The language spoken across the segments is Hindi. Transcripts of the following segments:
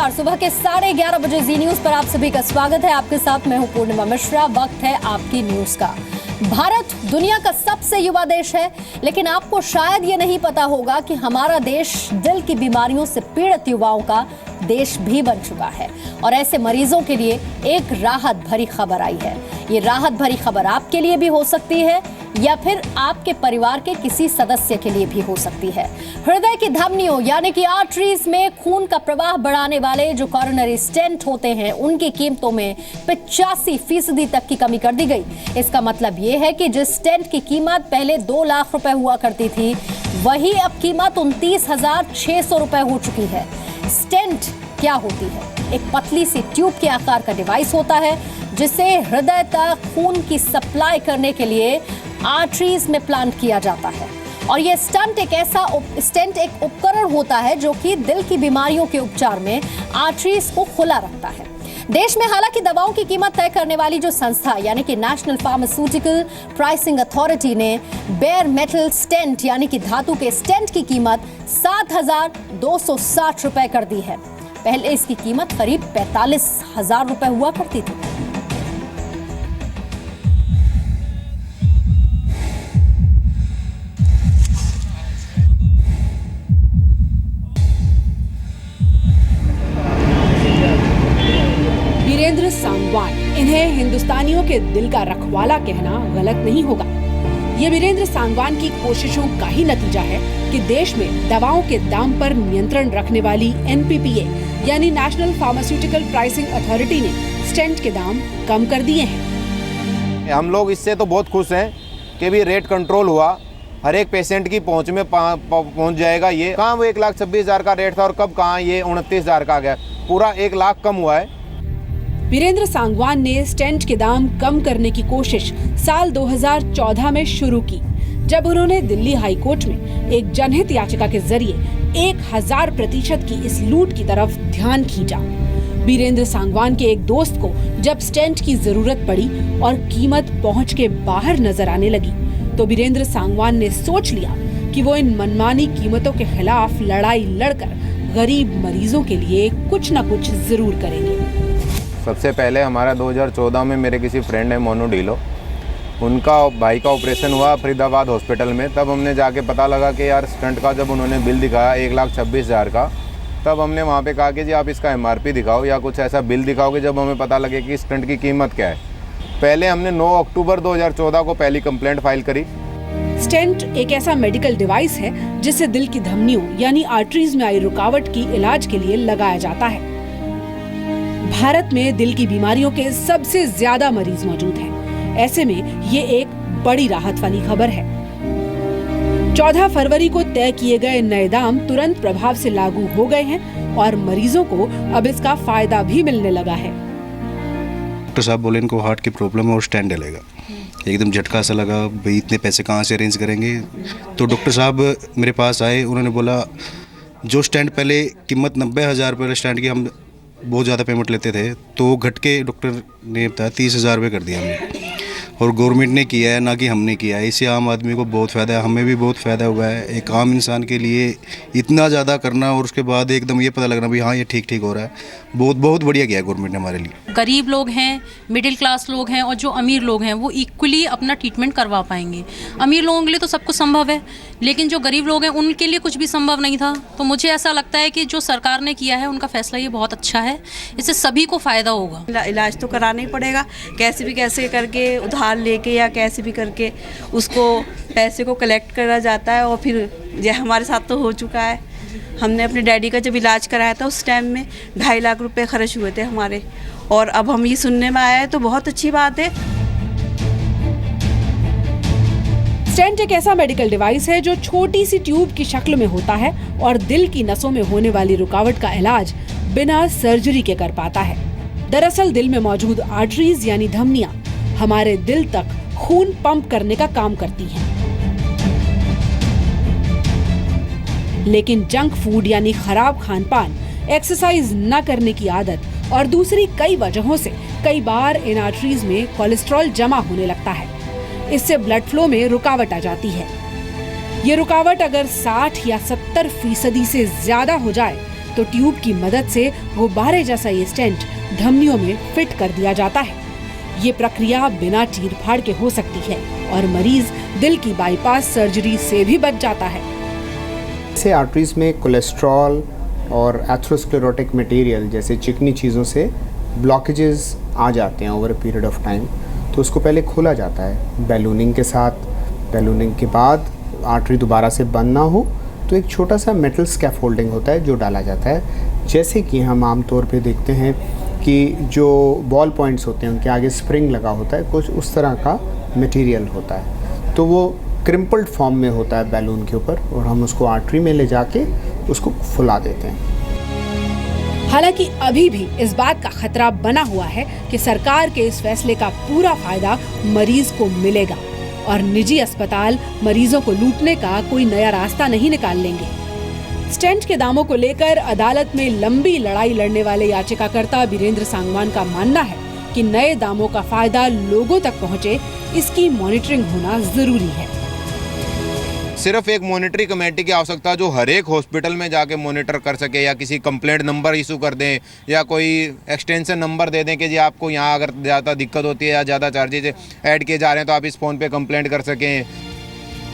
नमस्कार। सुबह के 11:30 बजे जी न्यूज पर आप सभी का स्वागत है। आपके साथ मैं हूं पूर्णिमा मिश्रा। वक्त है आपकी न्यूज का। भारत दुनिया का सबसे युवा देश है, लेकिन आपको शायद ये नहीं पता होगा कि हमारा देश दिल की बीमारियों से पीड़ित युवाओं का देश भी बन चुका है। और ऐसे मरीजों के लिए एक राहत भरी खबर आई है। ये राहत भरी खबर आपके लिए भी हो सकती है या फिर आपके परिवार के किसी सदस्य के लिए भी हो सकती है। हृदय की धमनियों यानी कि आर्टरीज में खून का प्रवाह बढ़ाने वाले जो कॉरोनरी स्टेंट होते हैं, उनकी कीमतों में 85% तक की कमी कर दी गई। इसका मतलब ये है कि जिस स्टेंट की कीमत पहले 2 लाख रुपए हुआ करती थी, वही अब कीमत 29,600 रुपए हो चुकी है। स्टेंट क्या होती है? एक पतली सी ट्यूब के आकार का डिवाइस होता है जिसे हृदय तक खून की सप्लाई करने के लिए आर्टरीज में प्लांट किया जाता है। और यह स्टेंट एक उपकरण होता है जो कि दिल की बीमारियों के उपचार में आर्टरीज को खुला रखता है। देश में हालांकि दवाओं की कीमत तय करने वाली जो संस्था यानी कि नेशनल फार्मास्यूटिकल प्राइसिंग अथॉरिटी ने बेयर मेटल स्टेंट यानी कि धातु के स्टेंट की कीमत 7,260 रुपए कर दी है। पहले इसकी कीमत करीब 45,000 रुपए हुआ करती थी। वीरेंद्र सांगवान, इन्हें हिंदुस्तानियों के दिल का रखवाला कहना गलत नहीं होगा। ये वीरेंद्र सांगवान की कोशिशों का ही नतीजा है कि देश में दवाओं के दाम पर नियंत्रण रखने वाली NPPA यानी नेशनल फार्मास्यूटिकल प्राइसिंग अथॉरिटी ने स्टेंट के दाम कम कर दिए हैं। हम लोग इससे तो बहुत खुश हैं कि भी रेट कंट्रोल हुआ, हर एक पेशेंट की पहुंच में पहुंच जाएगा। ये कहाँ वो 1,26,000 का रेट था और कब कहाँ ये 29,000 का आ गया, पूरा 1 लाख कम हुआ है। वीरेंद्र सांगवान ने स्टेंट के दाम कम करने की कोशिश साल 2014 में शुरू की, जब उन्होंने दिल्ली हाई कोर्ट में एक जनहित याचिका के जरिए 1000% की इस लूट की तरफ ध्यान खींचा। वीरेंद्र सांगवान के एक दोस्त को जब स्टेंट की जरूरत पड़ी और कीमत पहुंच के बाहर नजर आने लगी, तो वीरेंद्र सांगवान ने सोच लिया कि वो इन मनमानी कीमतों के खिलाफ लड़ाई लड़कर गरीब मरीजों के लिए कुछ न कुछ जरूर करेंगे। सबसे पहले हमारा 2014 में मेरे किसी फ्रेंड है मोनू ढीलो, उनका भाई का ऑपरेशन हुआ फरीदाबाद हॉस्पिटल में। तब हमने जाके पता लगा कि यार स्टंट का जब उन्होंने बिल दिखाया 1,26,000 का, तब हमने वहाँ पे कहा कि जी आप इसका MRP दिखाओ या कुछ ऐसा बिल दिखाओ कि जब हमें पता लगे कि स्टंट की कीमत क्या है। पहले हमने 9 अक्टूबर 2014 को पहली कंप्लेंट फाइल करी। स्टेंट एक ऐसा मेडिकल डिवाइस है जिसे दिल की धमनियों यानी आर्टरीज में आई रुकावट की इलाज के लिए लगाया जाता है। भारत में दिल की बीमारियों के सबसे ज्यादा मरीज मौजूद हैं। ऐसे में ये एक बड़ी राहत वाली खबर है। 14 फरवरी को तय किए गए नए दाम तुरंत प्रभाव से लागू हो गए हैं और मरीजों को अब इसका फायदा भी मिलने लगा है। डॉक्टर साहब बोले इनको हार्ट की प्रॉब्लम है और स्टेंट डलेगा। एकदम झटका सा लगा, भाई इतने पैसे कहाँ से अरेंज करेंगे। तो डॉक्टर साहब मेरे पास आए, उन्होंने बोला जो स्टेंट पहले कीमत 90,000 रुपये स्टेंट की, हम बहुत ज़्यादा पेमेंट लेते थे, तो घट के डॉक्टर ने बताया 30,000 रुपये कर दिया हमने। और गवर्नमेंट ने किया है, ना कि हमने किया है। इससे आम आदमी को बहुत फ़ायदा है, हमें भी बहुत फ़ायदा हुआ है। एक आम इंसान के लिए इतना ज़्यादा करना और उसके बाद एकदम ये पता लगना भी हाँ ये ठीक हो रहा है, बहुत बहुत बढ़िया किया है गवर्नमेंट ने हमारे लिए। गरीब लोग हैं, मिडिल क्लास लोग हैं और जो अमीर लोग हैं वो इक्वली अपना ट्रीटमेंट करवा पाएंगे। अमीर लोगों के लिए तो सब कुछ संभव है, लेकिन जो गरीब लोग हैं उनके लिए कुछ भी संभव नहीं था। तो मुझे ऐसा लगता है कि जो सरकार ने किया है उनका फैसला ये बहुत अच्छा है, इससे सभी को फ़ायदा होगा। इलाज तो कराना ही पड़ेगा, कैसे करके उधार लेके या कैसे भी करके उसको पैसे को कलेक्ट करा जाता है। और फिर ये हमारे साथ तो हो चुका है। हमने अपने डैडी का जब इलाज कराया था उस टाइम में 2.5 लाख रुपए खर्च हुए थे हमारे, और अब हम ये सुनने में आया है तो बहुत अच्छी बात है। स्टेंट एक ऐसा मेडिकल डिवाइस है जो छोटी सी ट्यूब की शक्ल में होता है और दिल की नसों में होने वाली रुकावट का इलाज बिना सर्जरी के कर पाता है। दरअसल दिल में मौजूद आर्टरीज यानी धमनियां हमारे दिल तक खून पंप करने का काम करती हैं। लेकिन जंक फूड यानी खराब खानपान, एक्सरसाइज न करने की आदत और दूसरी कई वजहों से कई बार इन आर्टरीज में कोलेस्ट्रॉल जमा होने लगता है। इससे ब्लड फ्लो में रुकावट आ जाती है। ये रुकावट अगर 60 या 70% से ज्यादा हो जाए तो ट्यूब की मदद से गुब्बारे जैसा ये स्टेंट धमनियों में फिट कर दिया जाता है। ये प्रक्रिया बिना चीर-फाड़ के हो सकती है और मरीज दिल की बाईपास सर्जरी से भी बच जाता है। से आर्टरीज में कोलेस्ट्रॉल और एथेरोस्क्लेरोटिक मटेरियल जैसे चिकनी चीज़ों से ब्लॉकेजेस आ जाते हैं over a period of time, तो उसको पहले खोला जाता है बैलूनिंग के साथ। बैलूनिंग के बाद आर्टरी दोबारा से बंद ना हो तो एक छोटा सा मेटल स्कैफोल्डिंग होता है जो डाला जाता है। जैसे कि हम आमतौर पे देखते हैं कि जो बॉल पॉइंट्स होते हैं उनके आगे स्प्रिंग लगा होता है, कुछ उस तरह का मटेरियल होता है, तो वो क्रिम्पल्ड फॉर्म में होता है बैलून के ऊपर और हम उसको आर्टरी में ले जाके उसको फुला देते हैं। हालांकि अभी भी इस बात का खतरा बना हुआ है कि सरकार के इस फैसले का पूरा फायदा मरीज को मिलेगा और निजी अस्पताल मरीजों को लूटने का कोई नया रास्ता नहीं निकाल लेंगे। स्टेंट के दामों को लेकर अदालत में लंबी लड़ाई लड़ने वाले याचिकाकर्ता वीरेंद्र सांगवान का मानना है कि नए दामों का फायदा लोगों तक पहुंचे, इसकी मॉनिटरिंग होना जरूरी है। सिर्फ एक मॉनिटरी कमेटी की आवश्यकता जो हर एक हॉस्पिटल में जाके मॉनिटर कर सके, या किसी कंप्लेंट नंबर इशू कर दें या कोई एक्सटेंशन नंबर दे दें कि जी आपको यहाँ अगर ज़्यादा दिक्कत होती है या ज़्यादा चार्जेज ऐड किए जा रहे हैं तो आप इस फ़ोन पे कंप्लेंट कर सकें।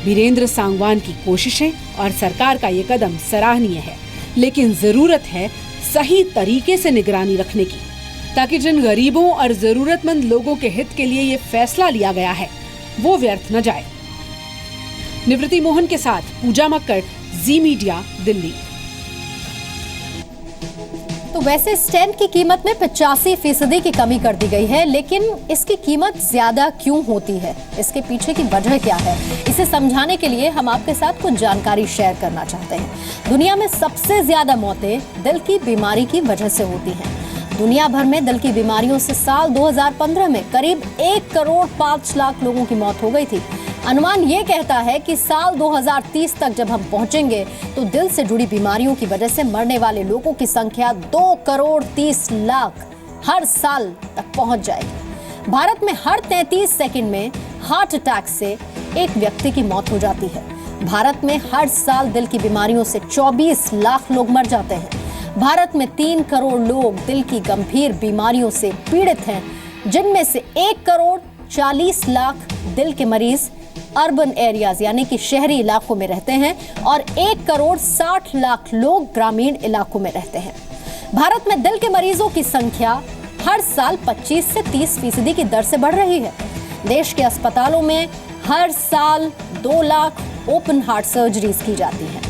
वीरेंद्र सांगवान की कोशिशें और सरकार का ये कदम सराहनीय है, लेकिन जरूरत है सही तरीके से निगरानी रखने की, ताकि जिन गरीबों और जरूरतमंद लोगों के हित के लिए ये फैसला लिया गया है वो व्यर्थ न जाए। निवृत्ति मोहन के साथ पूजा मक्कड़, जी मीडिया, दिल्ली। तो वैसे स्टेंट की कीमत में 85% की कमी कर दी गई है, लेकिन इसकी कीमत ज्यादा क्यों होती है, इसके पीछे की वजह क्या है, इसे समझाने के लिए हम आपके साथ कुछ जानकारी शेयर करना चाहते हैं। दुनिया में सबसे ज्यादा मौतें दिल की बीमारी की वजह से होती हैं। दुनिया भर में दिल की बीमारियों से साल 2015 में करीब 1 करोड़ 5 लाख लोगों की मौत हो गई थी। अनुमान ये कहता है कि साल 2030 तक जब हम पहुंचेंगे तो दिल से जुड़ी बीमारियों की वजह से मरने वाले लोगों की संख्या 2 करोड़ 30 लाख हर साल तक पहुंच जाएगी। भारत में हर 33 सेकंड में हार्ट अटैक से एक व्यक्ति की मौत हो जाती है। भारत में हर साल दिल की बीमारियों से 24 लाख लोग मर जाते हैं। भारत में 3 करोड़ लोग दिल की गंभीर बीमारियों से पीड़ित हैं, जिनमें से 1 करोड़ 40 लाख दिल के मरीज अर्बन एरियाज यानी कि शहरी इलाकों में रहते हैं और 1 करोड़ 60 लाख लोग ग्रामीण इलाकों में रहते हैं। भारत में दिल के मरीजों की संख्या हर साल 25 से 30% की दर से बढ़ रही है। देश के अस्पतालों में हर साल 2 लाख ओपन हार्ट सर्जरीज की जाती हैं।